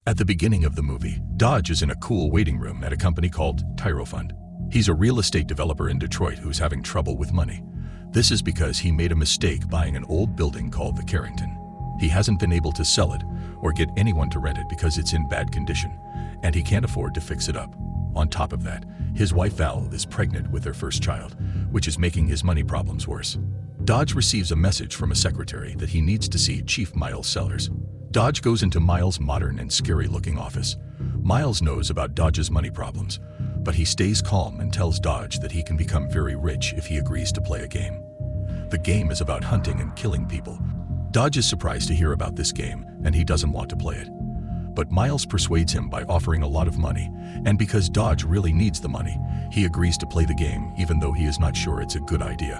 At the beginning of the movie, Dodge is in a cool waiting room at a company called Fund. He's a real estate developer in Detroit who's having trouble with money. This is because he made a mistake buying an old building called the Carrington. He hasn't been able to sell it or get anyone to rent it because it's in bad condition, and he can't afford to fix it up. On top of that, his wife Val is pregnant with their first child, which is making his money problems worse. Dodge receives a message from a secretary that he needs to see Chief Miles Sellers. Dodge goes into Miles' modern and scary-looking office. Miles knows about Dodge's money problems, but he stays calm and tells Dodge that he can become very rich if he agrees to play a game. The game is about hunting and killing people. Dodge is surprised to hear about this game, and he doesn't want to play it. But Miles persuades him by offering a lot of money, and because Dodge really needs the money, he agrees to play the game even though he is not sure it's a good idea.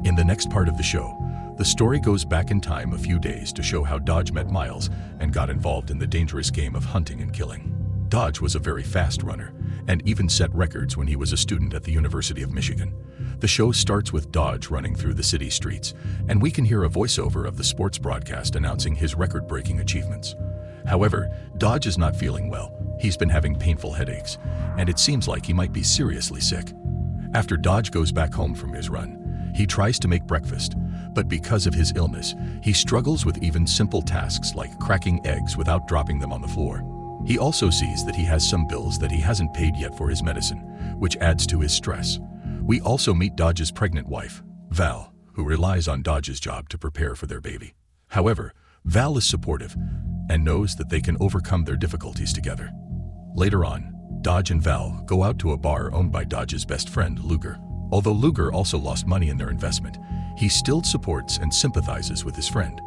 In the next part of the show, the story goes back in time a few days to show how Dodge met Miles and got involved in the dangerous game of hunting and killing. Dodge was a very fast runner and even set records when he was a student at the University of Michigan. The show starts with Dodge running through the city streets, and we can hear a voiceover of the sports broadcast announcing his record-breaking achievements. However, Dodge is not feeling well. He's been having painful headaches, and it seems like he might be seriously sick. After Dodge goes back home from his run, he tries to make breakfast, but because of his illness, he struggles with even simple tasks like cracking eggs without dropping them on the floor. He also sees that he has some bills that he hasn't paid yet for his medicine, which adds to his stress. We also meet Dodge's pregnant wife, Val, who relies on Dodge's job to prepare for their baby. However, Val is supportive and knows that they can overcome their difficulties together. Later on, Dodge and Val go out to a bar owned by Dodge's best friend, Luger. Although Luger also lost money in their investment, he still supports and sympathizes with his friend.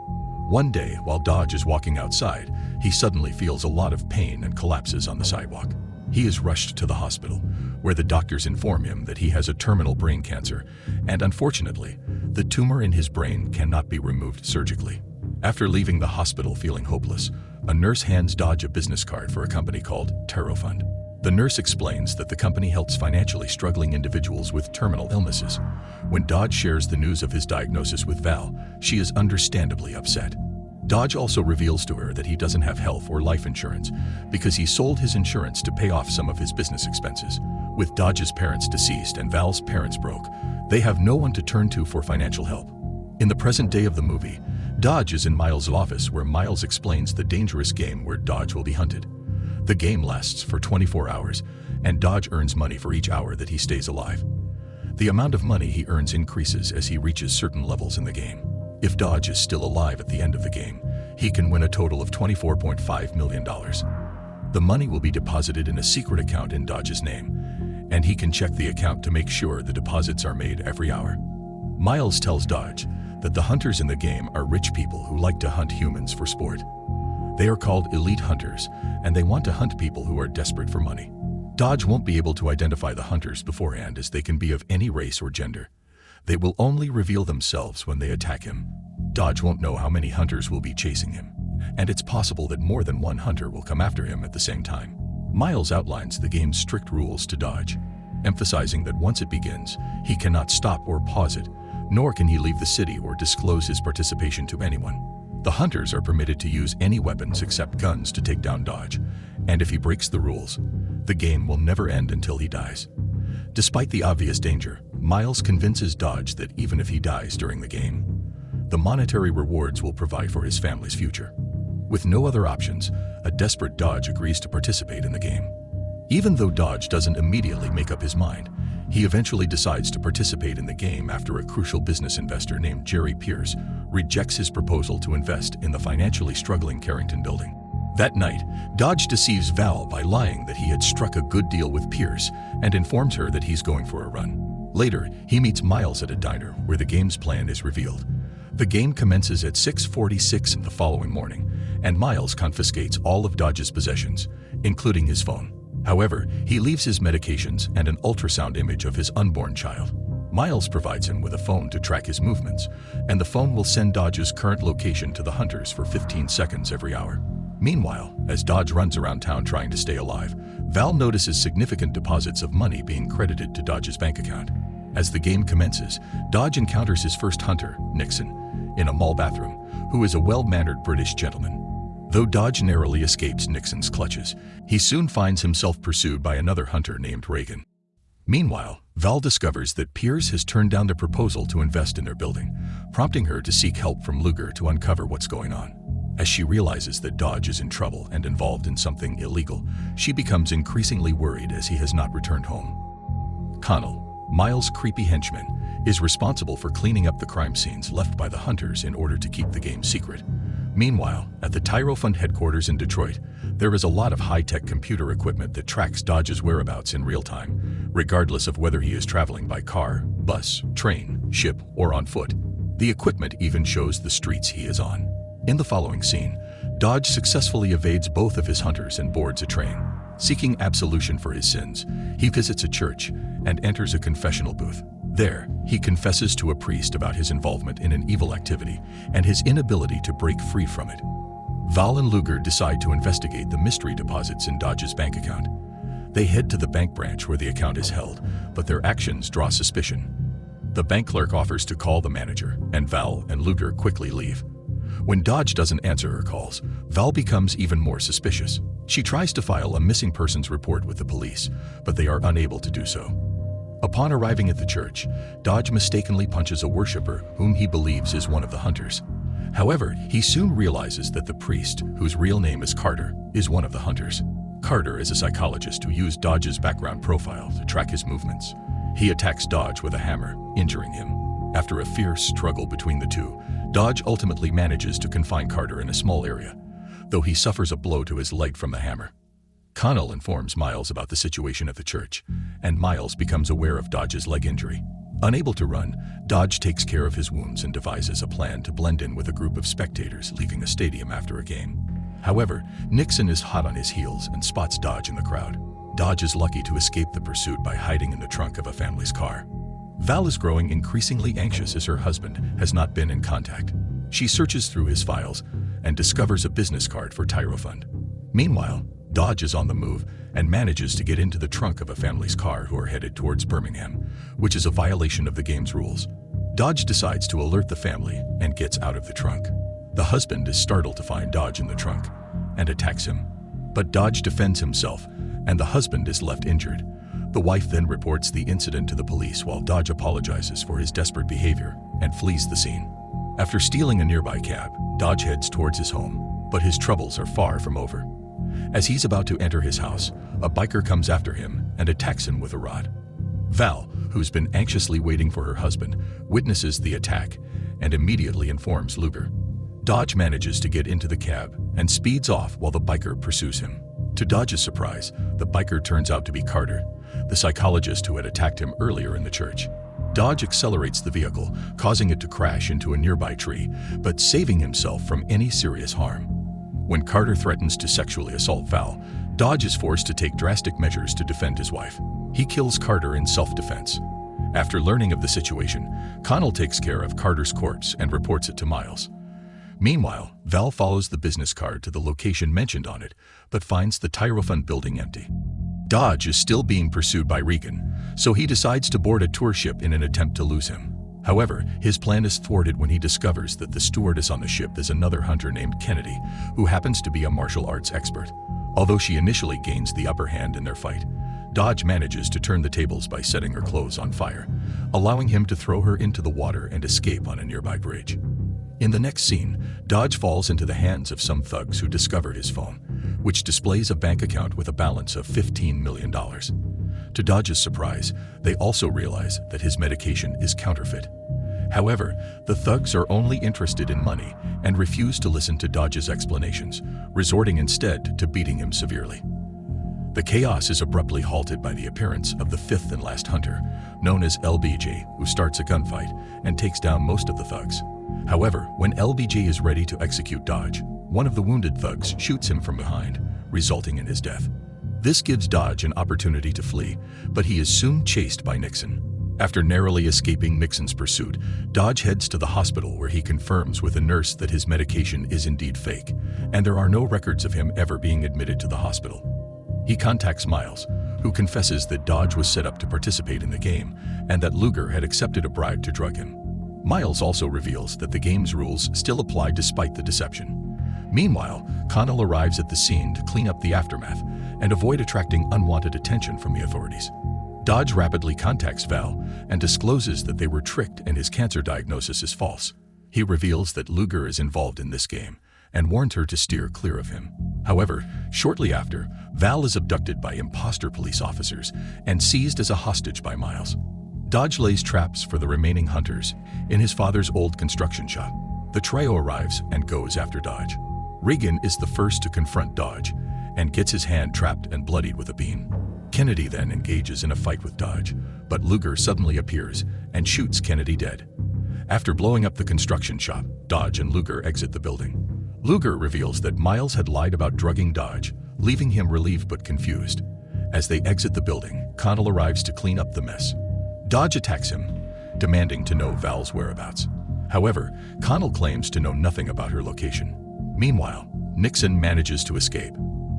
One day, while Dodge is walking outside, he suddenly feels a lot of pain and collapses on the sidewalk. He is rushed to the hospital, where the doctors inform him that he has a terminal brain cancer, and unfortunately, the tumor in his brain cannot be removed surgically. After leaving the hospital feeling hopeless, a nurse hands Dodge a business card for a company called Fund. The nurse explains that the company helps financially struggling individuals with terminal illnesses. When Dodge shares the news of his diagnosis with Val, she is understandably upset. Dodge also reveals to her that he doesn't have health or life insurance because he sold his insurance to pay off some of his business expenses. With Dodge's parents deceased and Val's parents broke, they have no one to turn to for financial help. In the present day of the movie, Dodge is in Miles' office where Miles explains the dangerous game where Dodge will be hunted. The game lasts for 24 hours, and Dodge earns money for each hour that he stays alive. The amount of money he earns increases as he reaches certain levels in the game. If Dodge is still alive at the end of the game, he can win a total of $24.5 million. The money will be deposited in a secret account in Dodge's name, and he can check the account to make sure the deposits are made every hour. Miles tells Dodge that the hunters in the game are rich people who like to hunt humans for sport. They are called elite hunters, and they want to hunt people who are desperate for money. Dodge won't be able to identify the hunters beforehand as they can be of any race or gender. They will only reveal themselves when they attack him. Dodge won't know how many hunters will be chasing him, and it's possible that more than one hunter will come after him at the same time. Miles outlines the game's strict rules to Dodge, emphasizing that once it begins, he cannot stop or pause it, nor can he leave the city or disclose his participation to anyone. The hunters are permitted to use any weapons except guns to take down Dodge, and if he breaks the rules, the game will never end until he dies. Despite the obvious danger, Miles convinces Dodge that even if he dies during the game, the monetary rewards will provide for his family's future. With no other options, a desperate Dodge agrees to participate in the game. Even though Dodge doesn't immediately make up his mind, he eventually decides to participate in the game after a crucial business investor named Jerry Pierce rejects his proposal to invest in the financially struggling Carrington building. That night, Dodge deceives Val by lying that he had struck a good deal with Pierce and informs her that he's going for a run. Later, he meets Miles at a diner where the game's plan is revealed. The game commences at 6:46 the following morning, and Miles confiscates all of Dodge's possessions, including his phone. However, he leaves his medications and an ultrasound image of his unborn child. Miles provides him with a phone to track his movements, and the phone will send Dodge's current location to the hunters for 15 seconds every hour. Meanwhile, as Dodge runs around town trying to stay alive, Val notices significant deposits of money being credited to Dodge's bank account. As the game commences, Dodge encounters his first hunter, Nixon, in a mall bathroom, who is a well-mannered British gentleman. Though Dodge narrowly escapes Nixon's clutches, he soon finds himself pursued by another hunter named Reagan. Meanwhile, Val discovers that Piers has turned down the proposal to invest in their building, prompting her to seek help from Luger to uncover what's going on. As she realizes that Dodge is in trouble and involved in something illegal, she becomes increasingly worried as he has not returned home. Connell, Miles' creepy henchman, is responsible for cleaning up the crime scenes left by the hunters in order to keep the game secret. Meanwhile, at the Tyro Fund headquarters in Detroit, there is a lot of high-tech computer equipment that tracks Dodge's whereabouts in real time, regardless of whether he is traveling by car, bus, train, ship, or on foot. The equipment even shows the streets he is on. In the following scene, Dodge successfully evades both of his hunters and boards a train. Seeking absolution for his sins, he visits a church and enters a confessional booth. There, he confesses to a priest about his involvement in an evil activity and his inability to break free from it. Val and Luger decide to investigate the mystery deposits in Dodge's bank account. They head to the bank branch where the account is held, but their actions draw suspicion. The bank clerk offers to call the manager, and Val and Luger quickly leave. When Dodge doesn't answer her calls, Val becomes even more suspicious. She tries to file a missing persons report with the police, but they are unable to do so. Upon arriving at the church, Dodge mistakenly punches a worshiper whom he believes is one of the hunters. However, he soon realizes that the priest, whose real name is Carter, is one of the hunters. Carter is a psychologist who used Dodge's background profile to track his movements. He attacks Dodge with a hammer, injuring him. After a fierce struggle between the two, Dodge ultimately manages to confine Carter in a small area, though he suffers a blow to his leg from the hammer. Connell informs Miles about the situation at the church, and Miles becomes aware of Dodge's leg injury. Unable to run, Dodge takes care of his wounds and devises a plan to blend in with a group of spectators leaving a stadium after a game. However, Nixon is hot on his heels and spots Dodge in the crowd. Dodge is lucky to escape the pursuit by hiding in the trunk of a family's car. Val is growing increasingly anxious as her husband has not been in contact. She searches through his files and discovers a business card for Tyro Fund. Meanwhile, Dodge is on the move and manages to get into the trunk of a family's car who are headed towards Birmingham, which is a violation of the game's rules. Dodge decides to alert the family and gets out of the trunk. The husband is startled to find Dodge in the trunk and attacks him, but Dodge defends himself and the husband is left injured. The wife then reports the incident to the police while Dodge apologizes for his desperate behavior and flees the scene. After stealing a nearby cab, Dodge heads towards his home, but his troubles are far from over. As he's about to enter his house, a biker comes after him and attacks him with a rod. Val, who's been anxiously waiting for her husband, witnesses the attack and immediately informs Luger. Dodge manages to get into the cab and speeds off while the biker pursues him. To Dodge's surprise, the biker turns out to be Carter, the psychologist who had attacked him earlier in the church. Dodge accelerates the vehicle, causing it to crash into a nearby tree, but saving himself from any serious harm. When Carter threatens to sexually assault Val, Dodge is forced to take drastic measures to defend his wife. He kills Carter in self-defense. After learning of the situation, Connell takes care of Carter's corpse and reports it to Miles. Meanwhile, Val follows the business card to the location mentioned on it, but finds the Tyro Fund building empty. Dodge is still being pursued by Regan, so he decides to board a tour ship in an attempt to lose him. However, his plan is thwarted when he discovers that the stewardess on the ship is another hunter named Kennedy, who happens to be a martial arts expert. Although she initially gains the upper hand in their fight, Dodge manages to turn the tables by setting her clothes on fire, allowing him to throw her into the water and escape on a nearby bridge. In the next scene, Dodge falls into the hands of some thugs who discovered his phone, which displays a bank account with a balance of $15 million. To Dodge's surprise, they also realize that his medication is counterfeit. However, the thugs are only interested in money and refuse to listen to Dodge's explanations, resorting instead to beating him severely. The chaos is abruptly halted by the appearance of the fifth and last hunter, known as LBJ, who starts a gunfight and takes down most of the thugs. However, when LBJ is ready to execute Dodge, one of the wounded thugs shoots him from behind, resulting in his death. This gives Dodge an opportunity to flee, but he is soon chased by Nixon. After narrowly escaping Nixon's pursuit, Dodge heads to the hospital where he confirms with a nurse that his medication is indeed fake, and there are no records of him ever being admitted to the hospital. He contacts Miles, who confesses that Dodge was set up to participate in the game and that Luger had accepted a bribe to drug him. Miles also reveals that the game's rules still apply despite the deception. Meanwhile, Connell arrives at the scene to clean up the aftermath and avoid attracting unwanted attention from the authorities. Dodge rapidly contacts Val and discloses that they were tricked and his cancer diagnosis is false. He reveals that Luger is involved in this game and warned her to steer clear of him. However, shortly after, Val is abducted by imposter police officers and seized as a hostage by Miles. Dodge lays traps for the remaining hunters in his father's old construction shop. The trio arrives and goes after Dodge. Regan is the first to confront Dodge and gets his hand trapped and bloodied with a beam. Kennedy then engages in a fight with Dodge, but Luger suddenly appears and shoots Kennedy dead. After blowing up the construction shop, Dodge and Luger exit the building. Luger reveals that Miles had lied about drugging Dodge, leaving him relieved but confused. As they exit the building, Connell arrives to clean up the mess. Dodge attacks him, demanding to know Val's whereabouts. However, Connell claims to know nothing about her location. Meanwhile, Nixon manages to escape.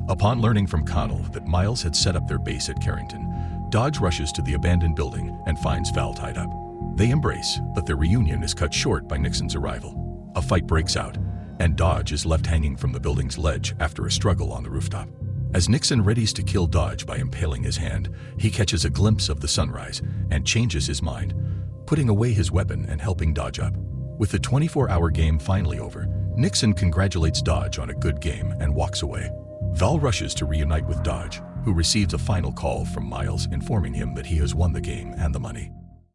Upon learning from Connell that Miles had set up their base at Carrington, Dodge rushes to the abandoned building and finds Val tied up. They embrace, but their reunion is cut short by Nixon's arrival. A fight breaks out, and Dodge is left hanging from the building's ledge after a struggle on the rooftop. As Nixon readies to kill Dodge by impaling his hand, he catches a glimpse of the sunrise and changes his mind, putting away his weapon and helping Dodge up. With the 24-hour game finally over, Nixon congratulates Dodge on a good game and walks away. Val rushes to reunite with Dodge, who receives a final call from Miles informing him that he has won the game and the money.